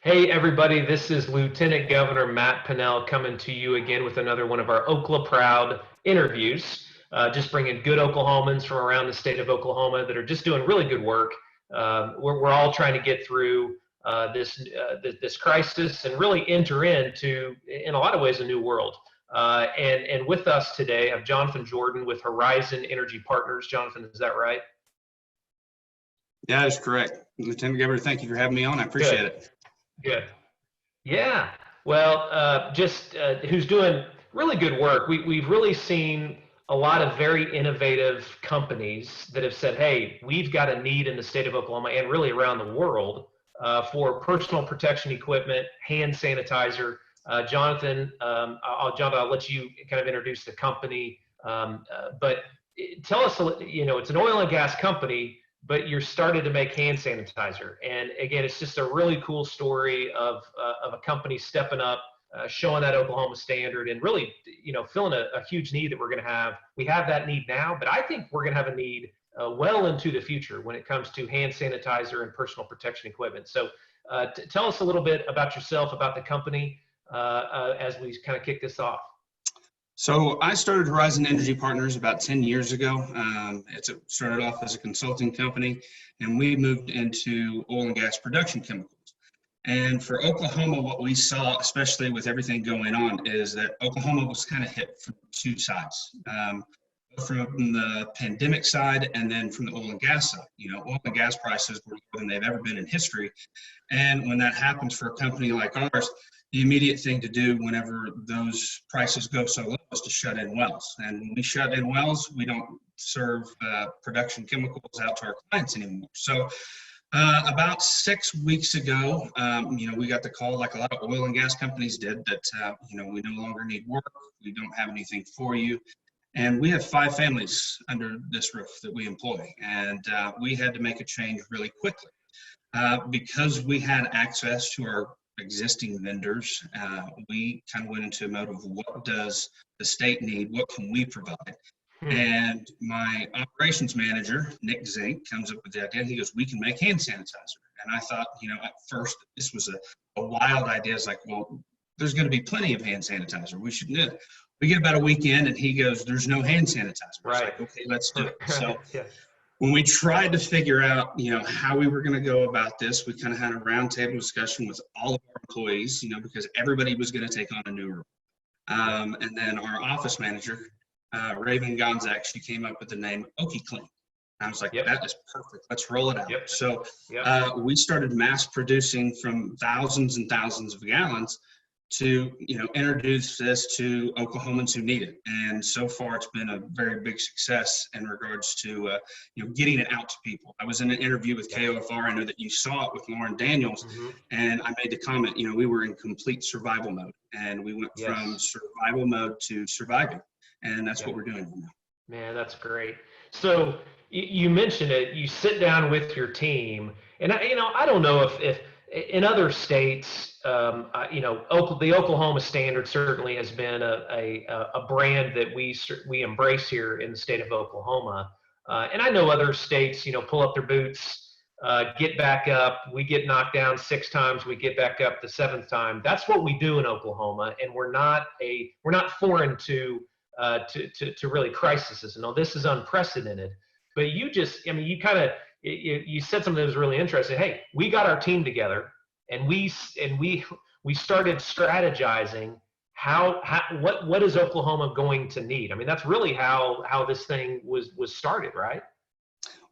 Hey, everybody, this is Lieutenant Governor Matt Pinnell coming to you again with another one of our Okla Proud interviews. Just bringing good Oklahomans from around the state of Oklahoma that are just doing really good work. We're all trying to get through this crisis and really enter into, in a lot of ways, a new world. And with us today, I have Jonathan Jordan with Horizon Energy Partners. Jonathan, is that right? Yeah, that's correct. Lieutenant Governor, thank you for having me on. I appreciate it. Good. Yeah. Well, who's doing really good work. We've really seen a lot of very innovative companies that have said, hey, we've got a need in the state of Oklahoma and really around the world for personal protection equipment, hand sanitizer. Jonathan, I'll let you kind of introduce the company. But tell us, it's an oil and gas company, but you're starting to make hand sanitizer. And again, it's just a really cool story of a company stepping up, showing that Oklahoma standard and really, filling a huge need that we're going to have. We have that need now, but I think we're going to have a need well into the future when it comes to hand sanitizer and personal protection equipment. So tell us a little bit about yourself, about the company, as we kind of kick this off. So I started Horizon Energy Partners about 10 years ago. It started off as a consulting company, and we moved into oil and gas production chemicals. And for Oklahoma, what we saw, especially with everything going on, is that Oklahoma was kind of hit from two sides. From the pandemic side and then from the oil and gas side. Oil and gas prices were lower than they've ever been in history. And when that happens for a company like ours, the immediate thing to do whenever those prices go so low is to shut in wells. And when we shut in wells, we don't serve production chemicals out to our clients anymore. So about 6 weeks ago, we got the call, like a lot of oil and gas companies did, that, we no longer need work. We don't have anything for you. And we have 5 families under this roof that we employ. And we had to make a change really quickly because we had access to our existing vendors. We kind of went into a mode of what does the state need? What can we provide? And my operations manager, Nick Zink, comes up with the idea. He goes, we can make hand sanitizer. And I thought, at first this was a wild idea. It's like, well, there's going to be plenty of hand sanitizer. We should do it. We get about a weekend and he goes, there's no hand sanitizer. Right. Like, okay, let's do it. So yeah. When we tried to figure out, how we were going to go about this, we kind of had a roundtable discussion with all of our employees, because everybody was going to take on a new role. And then our office manager, Raven Gonzak, she came up with the name Okie Clean. I was like, that is perfect. Let's roll it out. So we started mass producing from thousands and thousands of gallons to, introduce this to Oklahomans who need it. And so far it's been a very big success in regards to, getting it out to people. I was in an interview with KOFR. I know that you saw it with Lauren Daniels, and I made the comment, we were in complete survival mode, and we went from survival mode to surviving. And that's what we're doing now. Man, that's great. So you mentioned it, you sit down with your team, and I don't know if in other states, the Oklahoma standard certainly has been a brand that we embrace here in the state of Oklahoma. And I know other states, pull up their boots, get back up. We get knocked down 6 times, we get back up the 7th time. That's what we do in Oklahoma, and we're not foreign to really crises. No, this is unprecedented. But you said something that was really interesting. Hey, we got our team together, and we started strategizing what is Oklahoma going to need. I mean, that's really how this thing was started, right?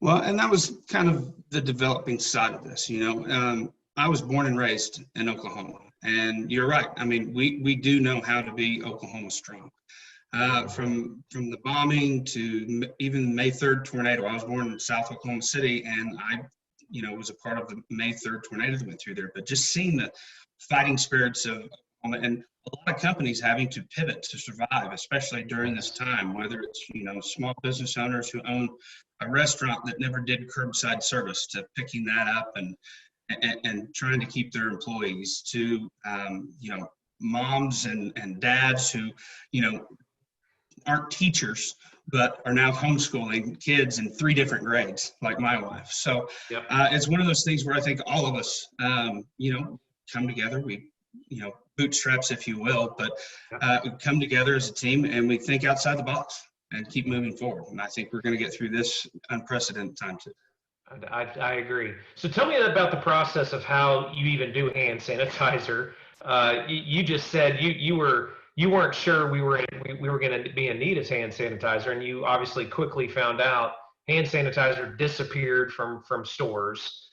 Well, and that was kind of the developing side of this. I was born and raised in Oklahoma, and you're right. I mean, we do know how to be Oklahoma strong. From the bombing to even May 3rd tornado. I was born in South Oklahoma City, and I, was a part of the May 3rd tornado that went through there. But just seeing the fighting spirits of Oklahoma, and a lot of companies having to pivot to survive, especially during this time, whether it's, small business owners who own a restaurant that never did curbside service, to picking that up and trying to keep their employees, to, moms and dads who, aren't teachers, but are now homeschooling kids in 3 different grades, like my wife. So it's one of those things where I think all of us, come together. We, bootstraps, if you will, but Yeah. we come together as a team and we think outside the box and keep moving forward. And I think we're going to get through this unprecedented time too. I agree. So tell me about the process of how you even do hand sanitizer. You just said you weren't sure we were going to be in need of hand sanitizer, and you obviously quickly found out hand sanitizer disappeared from stores.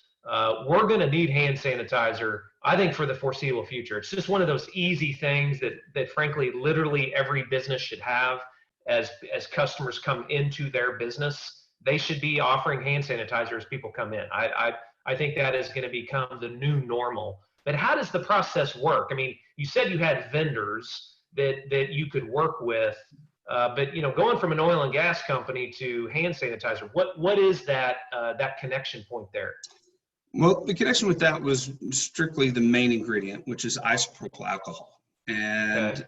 We're going to need hand sanitizer, I think, for the foreseeable future. It's just one of those easy things that frankly, literally every business should have as customers come into their business. They should be offering hand sanitizer as people come in. I think that is going to become the new normal. But how does the process work? I mean, you said you had vendors that you could work with, but going from an oil and gas company to hand sanitizer, what is that connection point there? Well, the connection with that was strictly the main ingredient, which is isopropyl alcohol. And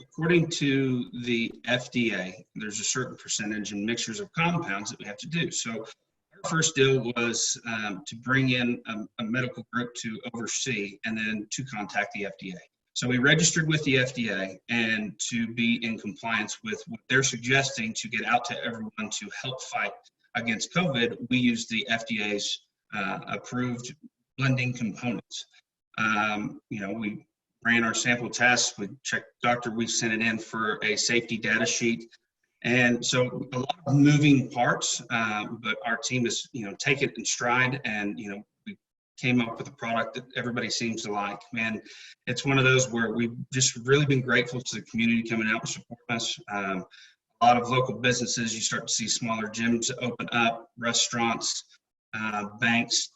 according to the FDA, there's a certain percentage in mixtures of compounds that we have to do. So our first deal was to bring in a medical group to oversee and then to contact the FDA. So we registered with the FDA, and to be in compliance with what they're suggesting to get out to everyone to help fight against COVID, we used the FDA's approved blending components. We ran our sample tests, we checked doctor, we sent it in for a safety data sheet. And so a lot of moving parts, but our team has, taken it in stride, and, we came up with a product that everybody seems to like. Man, it's one of those where we've just really been grateful to the community coming out and supporting us. A lot of local businesses, you start to see smaller gyms open up, restaurants, banks.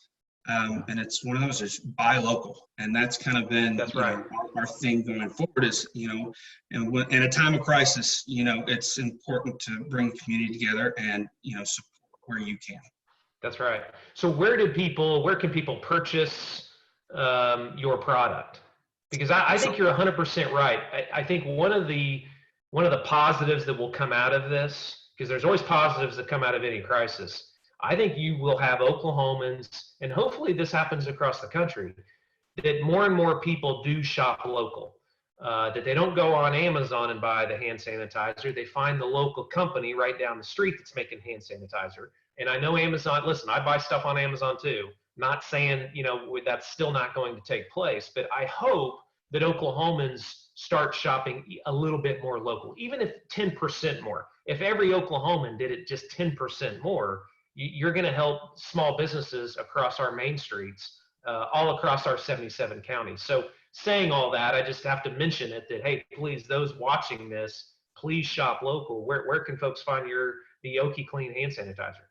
And it's one of those, is buy local. And that's kind of been our thing going forward is, and in a time of crisis, it's important to bring the community together and, support where you can. That's right. So where can people purchase your product? Because I think you're 100% right. I think one of the positives that will come out of this, because there's always positives that come out of any crisis, I think you will have Oklahomans, and hopefully this happens across the country, that more and more people do shop local, that they don't go on Amazon and buy the hand sanitizer. They find the local company right down the street that's making hand sanitizer. And I know Amazon, listen, I buy stuff on Amazon too. Not saying, that's still not going to take place, but I hope that Oklahomans start shopping a little bit more local, even if 10% more. If every Oklahoman did it just 10% more, you're going to help small businesses across our main streets, all across our 77 counties. So saying all that, I just have to mention it that, hey, please, those watching this, please shop local. Where can folks find the Okie Clean hand sanitizer?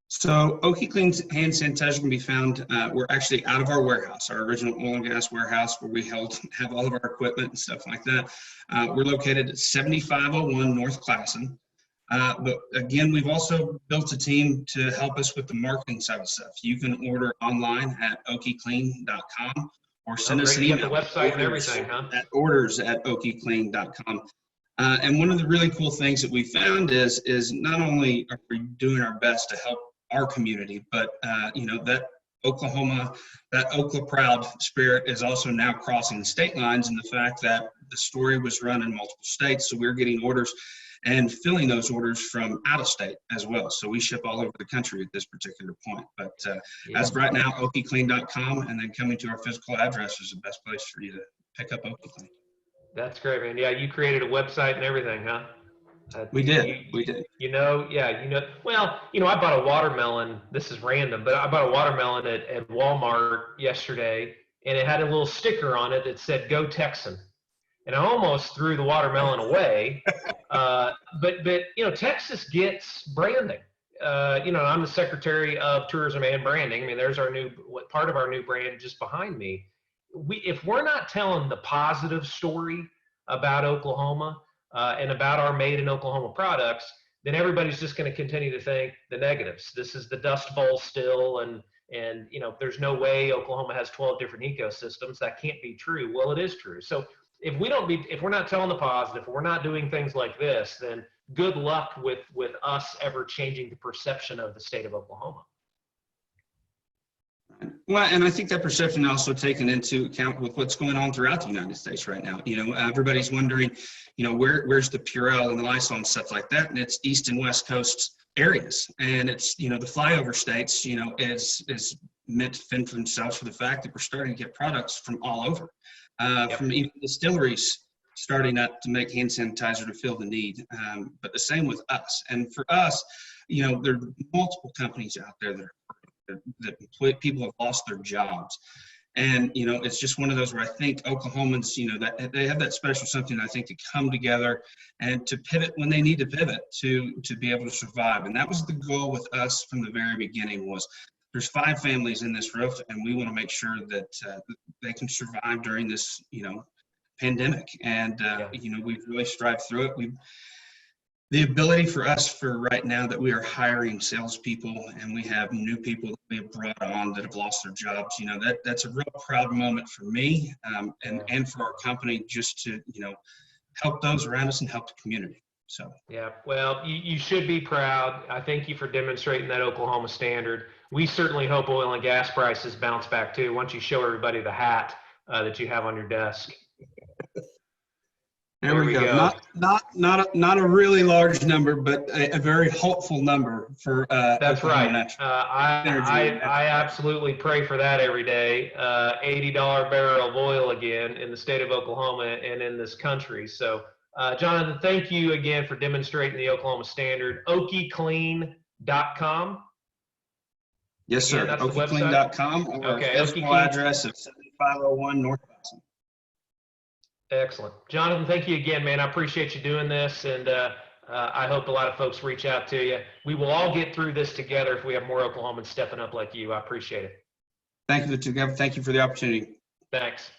So Okie Clean hand sanitizer can be found, we're actually out of our warehouse, our original oil and gas warehouse where we have all of our equipment and stuff like that. We're located at 7501 North Classen. But again, we've also built a team to help us with the marketing side of stuff. You can order online at okieclean.com or send us an email. The website and everything, huh? At orders@okieclean.com. And one of the really cool things that we found is not only are we doing our best to help our community, but that Oklahoma, that Okla proud spirit is also now crossing the state lines, and the fact that the story was run in multiple states, so we're getting orders and filling those orders from out of state as well. So we ship all over the country at this particular point. But as of right now, okieclean.com, and then coming to our physical address is the best place for you to pick up Okie Clean. That's great, man. Yeah, you created a website and everything, huh? We did. Well, I bought a watermelon. This is random, but I bought a watermelon at Walmart yesterday, and it had a little sticker on it that said, "Go Texan." And I almost threw the watermelon away. But Texas gets branding. I'm the Secretary of Tourism and Branding. I mean, there's part of our new brand just behind me. If we're not telling the positive story about Oklahoma and about our made in Oklahoma products, then everybody's just going to continue to think the negatives. This is the Dust Bowl still, and there's no way Oklahoma has 12 different ecosystems. That can't be true. Well, it is true. So if we're not telling the positive, if we're not doing things like this, then good luck with us ever changing the perception of the state of Oklahoma. Well, and I think that perception also taken into account with what's going on throughout the United States right now. Everybody's wondering, where's the Purell and the Lysol and stuff like that, and it's East and West Coast areas, and it's the flyover states, is meant to fend for themselves for the fact that we're starting to get products from all over, from even distilleries starting up to make hand sanitizer to fill the need. But the same with us, and for us, there are multiple companies out there that people have lost their jobs. And, it's just one of those where I think Oklahomans, that they have that special something, I think, to come together and to pivot when they need to pivot to be able to survive. And that was the goal with us from the very beginning. Was there's 5 families in this roof, and we want to make sure that they can survive during this, pandemic. And, we've really strived through it. The ability for us for right now that we are hiring salespeople and we have new people that we have brought on that have lost their jobs, that's a real proud moment for me, and for our company, just to, help those around us and help the community. So, yeah, well, you should be proud. I thank you for demonstrating that Oklahoma standard. We certainly hope oil and gas prices bounce back too, once you show everybody the hat that you have on your desk. There we go. Not a really large number, but a very hopeful number for that's Oklahoma right. I absolutely pray for that every day. $80 barrel of oil again in the state of Oklahoma and in this country. So, Jonathan, thank you again for demonstrating the Oklahoma standard. OkieClean.com. Yes, sir. Again, that's OkieClean.com, or okay, physical address of 7501 North Boston. Excellent. Jonathan, thank you again, man. I appreciate you doing this, and I hope a lot of folks reach out to you. We will all get through this together if we have more Oklahomans stepping up like you. I appreciate it. Thank you for the opportunity. Thanks.